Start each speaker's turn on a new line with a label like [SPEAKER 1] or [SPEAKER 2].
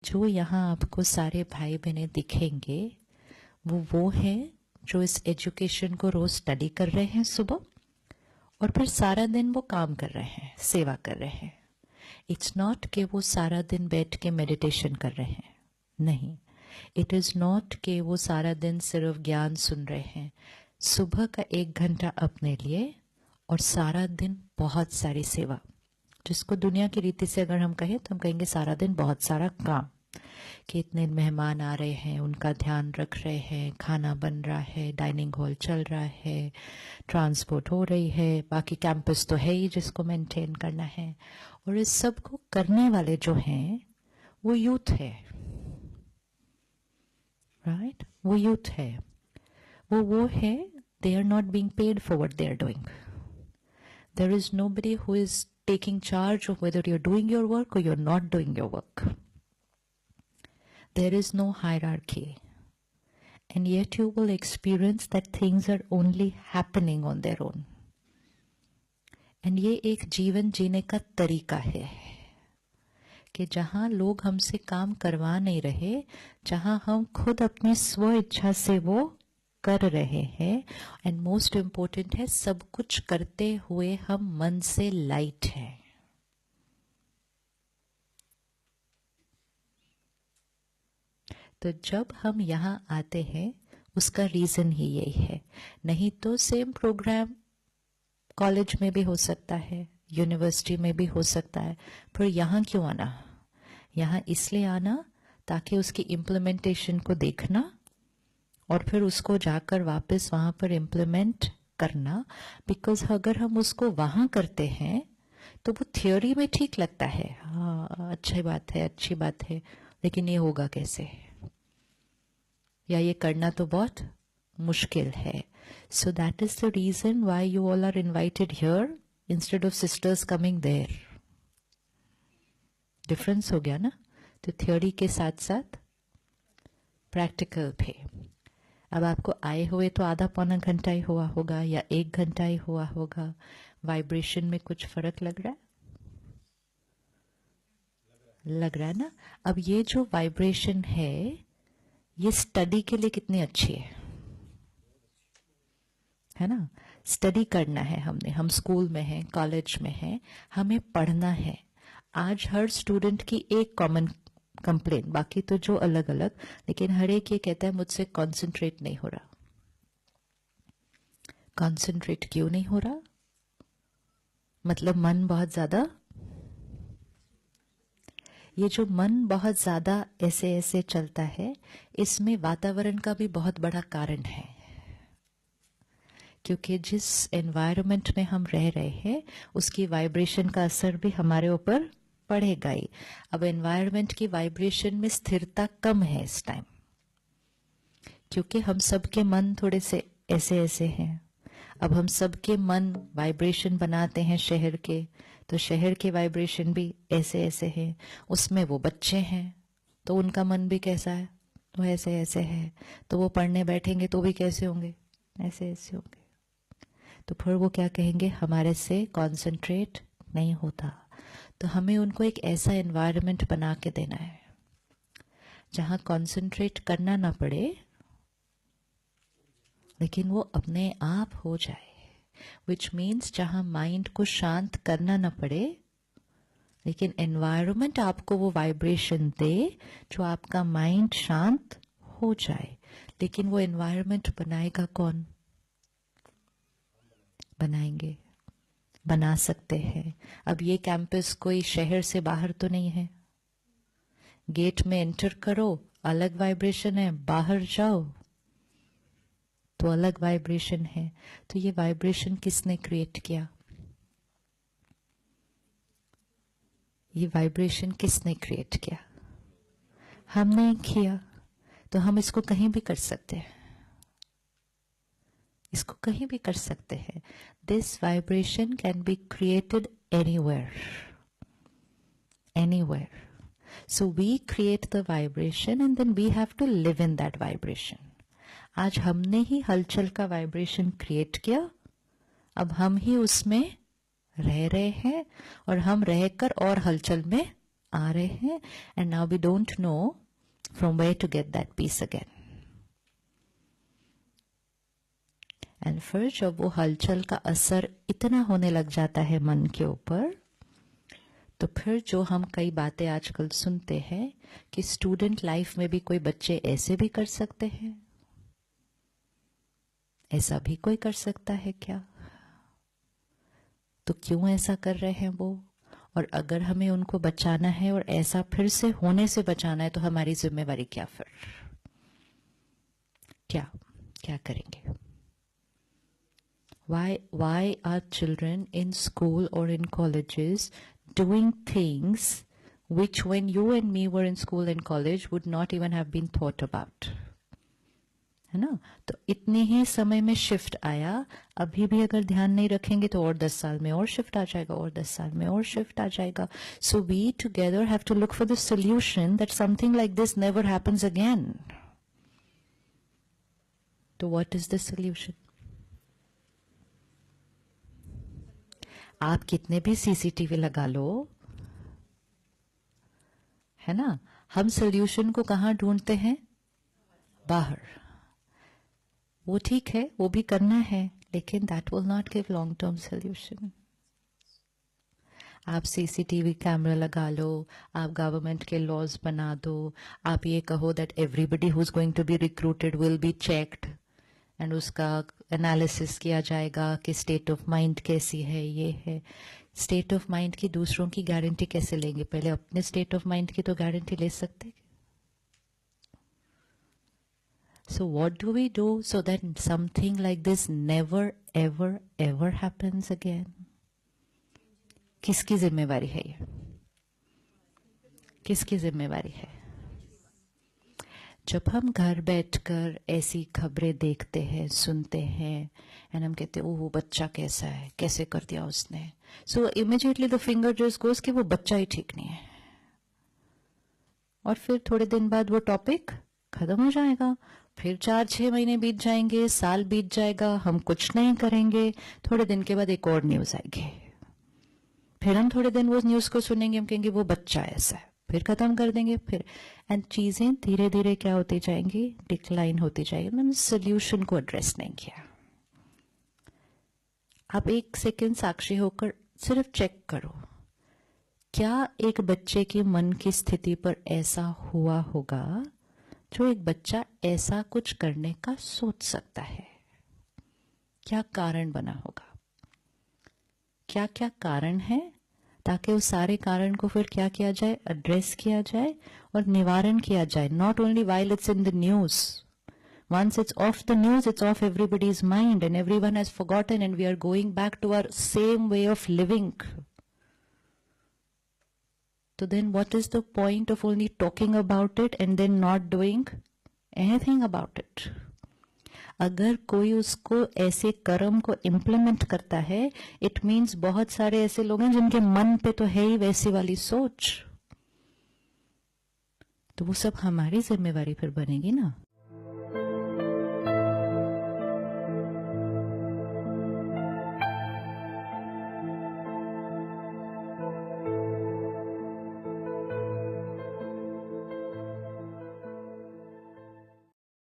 [SPEAKER 1] जो यहाँ आपको सारे भाई बहनें दिखेंगे वो हैं जो इस एजुकेशन को रोज स्टडी कर रहे हैं सुबह और फिर सारा दिन वो काम कर रहे हैं, सेवा कर रहे हैं। इट्स नॉट कि वो सारा दिन बैठ के मेडिटेशन कर रहे हैं, नहीं। इट इज नॉट कि वो सारा दिन सिर्फ ज्ञान सुन रहे हैं। सुबह का 1 घंटा अपने लिए और सारा दिन बहुत सारी सेवा, जिसको दुनिया की रीति से अगर हम कहें तो हम कहेंगे सारा दिन बहुत सारा काम, कि इतने मेहमान आ रहे हैं, उनका ध्यान रख रहे हैं, खाना बन रहा है, डाइनिंग हॉल चल रहा है, ट्रांसपोर्ट हो रही है, बाकी कैंपस तो है ही जिसको मेंटेन करना है। और इस सब को करने वाले जो हैं वो यूथ है, राइट? वो यूथ है, वो है, they are not being paid for what they are doing. There is nobody who is taking charge of whether you're doing your work or you're not doing your work. There is no hierarchy. And yet you will experience that things are only happening on their own. And ये एक जीवन जीने का तरीका है कि जहां लोग हमसे काम करवा नहीं रहे, जहां हम खुद अपनी स्व इच्छा से वो कर रहे हैं। एंड मोस्ट इंपॉर्टेंट है, सब कुछ करते हुए हम मन से लाइट हैं। तो जब हम यहां आते हैं उसका रीजन ही यही है। नहीं तो सेम प्रोग्राम कॉलेज में भी हो सकता है, यूनिवर्सिटी में भी हो सकता है, फिर यहां क्यों आना? यहां इसलिए आना ताकि उसकी इम्प्लीमेंटेशन को देखना और फिर उसको जाकर वापस वहां पर इम्प्लीमेंट करना। बिकॉज अगर हम उसको वहां करते हैं तो वो थियोरी में ठीक लगता है, हाँ अच्छी बात है, लेकिन ये होगा कैसे, या ये करना तो बहुत मुश्किल है। So that is the reason why you all are invited here instead of sisters coming there. Difference हो गया ना? तो थियोरी के साथ साथ प्रैक्टिकल भी। अब आपको आए हुए तो आधा पौना घंटा ही हुआ होगा या 1 घंटा ही हुआ होगा। वाइब्रेशन में कुछ फर्क लग रहा है? लग रहा है ना? अब ये जो वाइब्रेशन है ये स्टडी के लिए कितनी अच्छी है ना? स्टडी करना है हमने, हम स्कूल में हैं, कॉलेज में हैं, हमें पढ़ना है। आज हर स्टूडेंट की एक कॉमन कंप्लेन, बाकी तो जो अलग अलग, लेकिन हर एक ये कहता है मुझसे कंसंट्रेट नहीं हो रहा। कंसंट्रेट क्यों नहीं हो रहा? मतलब मन बहुत ज्यादा, ये जो मन बहुत ज्यादा ऐसे ऐसे चलता है, इसमें वातावरण का भी बहुत बड़ा कारण है। क्योंकि जिस एनवायरनमेंट में हम रह रहे हैं उसकी वाइब्रेशन का असर भी हमारे ऊपर पड़ेगा ही। अब एनवायरनमेंट की वाइब्रेशन में स्थिरता कम है इस टाइम, क्योंकि हम सबके मन थोड़े से ऐसे ऐसे हैं। अब हम सबके मन वाइब्रेशन बनाते हैं शहर के, तो शहर के वाइब्रेशन भी ऐसे ऐसे हैं। उसमें वो बच्चे हैं तो उनका मन भी कैसा है, तो ऐसे ऐसे है। तो वो पढ़ने बैठेंगे तो भी कैसे होंगे, ऐसे ऐसे होंगे। तो फिर वो क्या कहेंगे, हमारे से कंसंट्रेट नहीं होता। तो हमें उनको एक ऐसा एनवायरनमेंट बना के देना है जहां कंसंट्रेट करना ना पड़े, लेकिन वो अपने आप हो जाए। विच मीन्स जहां माइंड को शांत करना ना पड़े, लेकिन एनवायरनमेंट आपको वो वाइब्रेशन दे जो आपका माइंड शांत हो जाए। लेकिन वो एनवायरनमेंट बनाएगा कौन? बनाएंगे, बना सकते हैं। अब ये कैंपस कोई शहर से बाहर तो नहीं है। गेट में एंटर करो अलग वाइब्रेशन है, बाहर जाओ तो अलग वाइब्रेशन है। तो ये वाइब्रेशन किसने क्रिएट किया? ये वाइब्रेशन किसने क्रिएट किया? हमने किया। तो हम इसको कहीं भी कर सकते हैं, इसको कहीं भी कर सकते हैं। This vibration can be created anywhere, anywhere. So we create the vibration and then we have to live in that vibration. आज हमने ही हलचल का वाइब्रेशन क्रिएट किया, अब हम ही उसमें रह रहे हैं और हम रहकर और हलचल में आ रहे हैं and now we don't know from where to get that peace again. And फिर जब वो हलचल का असर इतना होने लग जाता है मन के ऊपर, तो फिर जो हम कई बातें आजकल सुनते हैं कि स्टूडेंट लाइफ में भी कोई बच्चे ऐसे भी कर सकते हैं, ऐसा भी कोई कर सकता है क्या? तो क्यों ऐसा कर रहे हैं वो? और अगर हमें उनको बचाना है और ऐसा फिर से होने से बचाना है, तो हमारी जिम्मेवारी क्या? फिर क्या करेंगे? Why are children in school or in colleges doing things which when you and me were in school and college would not even have been thought about? है ना? तो इतने ही समय में शिफ्ट आया, अभी भी अगर ध्यान नहीं रखेंगे तो और 10 साल में और शिफ्ट आ जाएगा, और 10 साल में और शिफ्ट आ जाएगा. So we together have to look for the solution that something like this never happens again. So what is the solution? आप कितने भी सीसीटीवी लगा लो, है ना, हम सोल्यूशन को कहां ढूंढते हैं? बाहर. वो ठीक है, वो भी करना है, लेकिन that will not give long term solution. आप सीसीटीवी कैमरा लगा लो, आप गवर्नमेंट के लॉज बना दो, आप ये कहो that everybody who is going to be recruited will be checked and उसका एनालिसिस किया जाएगा कि स्टेट ऑफ माइंड कैसी है, ये है. स्टेट ऑफ माइंड की दूसरों की गारंटी कैसे लेंगे? पहले अपने स्टेट ऑफ माइंड की तो गारंटी ले सकते. So what do we do so that something like this never ever ever happens again? किसकी जिम्मेवारी है ये? किसकी जिम्मेवारी है? जब हम घर बैठकर ऐसी खबरें देखते हैं, सुनते हैं, एंड हम कहते हैं, ओह वो बच्चा कैसा है, कैसे कर दिया उसने, सो immediately the finger just goes कि वो बच्चा ही ठीक नहीं है. और फिर थोड़े दिन बाद वो टॉपिक खत्म हो जाएगा. फिर 4-6 महीने बीत जाएंगे, साल बीत जाएगा, हम कुछ नहीं करेंगे. थोड़े दिन के बाद एक और न्यूज आएगी, फिर हम थोड़े दिन वो न्यूज को सुनेंगे, हम कहेंगे वो बच्चा ऐसा है, फिर खत्म कर देंगे. फिर एंड चीजें धीरे धीरे क्या होती जाएंगी? डिक्लाइन होती जाएगी. मैंने सोल्यूशन को एड्रेस नहीं किया. आप एक सेकेंड साक्षी होकर सिर्फ चेक करो, क्या एक बच्चे के मन की स्थिति पर ऐसा हुआ होगा जो एक बच्चा ऐसा कुछ करने का सोच सकता है? क्या कारण बना होगा? क्या क्या कारण है, ताकि उस सारे कारण को फिर क्या किया जाए? एड्रेस किया जाए और निवारण किया जाए. Not only while it's in the news. Once it's off the news, it's off everybody's mind and everyone has forgotten and we are going back to our same way of living. So then what is the point of only talking about it and then not doing anything about it? अगर कोई उसको ऐसे कर्म को implement करता है, it means बहुत सारे ऐसे लोग हैं जिनके मन पे तो है ही वैसी वाली सोच. तो वो सब हमारी जिम्मेवारी फिर बनेगी ना.